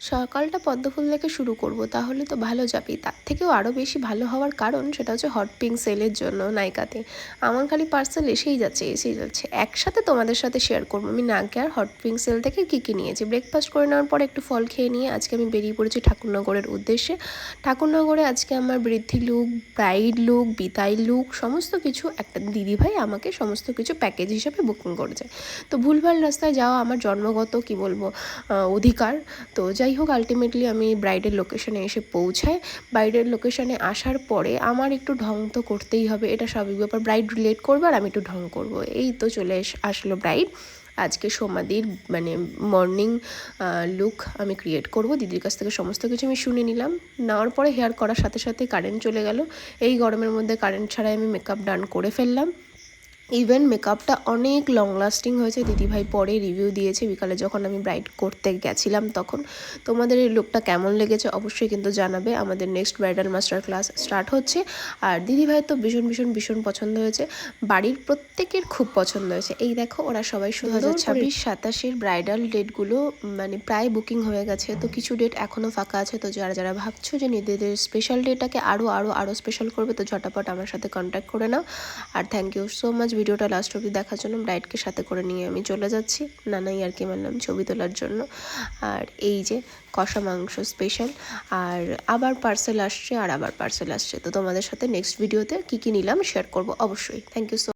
সকালটা পদ্ম ফুল থেকে শুরু করব, তাহলে তো ভালো যাবেই। তার থেকেও আরও বেশি ভালো হওয়ার কারণ সেটা হচ্ছে হট পিঙ্ক সেলের জন্য নাইকাতে আমার খালি পার্সেল এসেই যাচ্ছে। একসাথে তোমাদের সাথে শেয়ার করবো আমি নাইকা আর হট পিঙ্ক সেল থেকে কী কী নিয়েছি। ব্রেকফাস্ট করে নেওয়ার পরে একটু ফল খেয়ে নিয়ে আজকে আমি বেরিয়ে পড়েছি ঠাকুরনগরের উদ্দেশ্যে। ঠাকুরনগরে আজকে আমার বৃদ্ধি লুক, ব্রাইড লুক, বিদায় লুক সমস্ত কিছু একটা দিদিভাই আমাকে সমস্ত কিছু প্যাকেজ হিসাবে বুকিং করেছে। তো ভুলভাল রাস্তায় যাওয়া আমার জন্মগত কি বলবো অধিকার। তো যাই হোক, আলটিমেটলি আমি ব্রাইডের লোকেশনে এসে পৌঁছাই। ব্রাইডের লোকেশনে আসার পরে আমার একটু ঢং তো করতেই হবে, এটা স্বাভাবিক ব্যাপার। ব্রাইড রিলেট করবে আর আমি একটু ঢং করবো। এই তো চলে আসলো ব্রাইড। আজকে সমাধির মানে মর্নিং লুক আমি ক্রিয়েট করব। দিদির কাছ থেকে সমস্ত কিছু আমি শুনে নিলাম। নেওয়ার পরে হেয়ার করার সাথে সাথে কারেন্ট চলে গেল। এই গরমের মধ্যে কারেন্ট ছাড়াই আমি মেকআপ ডান করে ফেললাম। ইভেন মেকআপটা অনেক লং লাস্টিং হয়েছে। দিদিভাই পরে রিভিউ দিয়েছে বিকালে যখন আমি ব্রাইড করতে গেছিলাম তখন। তোমাদের এই লুকটা কেমন লেগেছে অবশ্যই কিন্তু জানাবে। আমাদের next bridal master class start হচ্ছে। আর দিদিভাই তো ভীষণ পছন্দ হয়েছে, বাড়ির প্রত্যেকের খুব পছন্দ হয়েছে। এই দেখো ওরা সবাই 2026-27 ব্রাইডাল ডেটগুলো মানে প্রায় বুকিং হয়ে গেছে। তো কিছু ডেট এখনও ফাঁকা আছে। তো যারা ভাবছো যে নিজেদের স্পেশাল ডেটাকে আরও স্পেশাল করবে, তো ঝটাপট আমার সাথে কন্ট্যাক্ট করে নাও। আর থ্যাংক ইউ সো মাচ ভিডিওটা লাস্ট অবধি দেখার জন্য। ব্রাইডকে সাথে করে নিয়ে আমি চলে যাচ্ছি নানাই আর কি মানলাম ছবি তোলার জন্য। আর এই যে কষা মাংস স্পেশাল, আর আবার পার্সেল আসছে। তো তোমাদের সাথে নেক্সট ভিডিওতে কী কী নিলাম শেয়ার করব অবশ্যই। Thank you so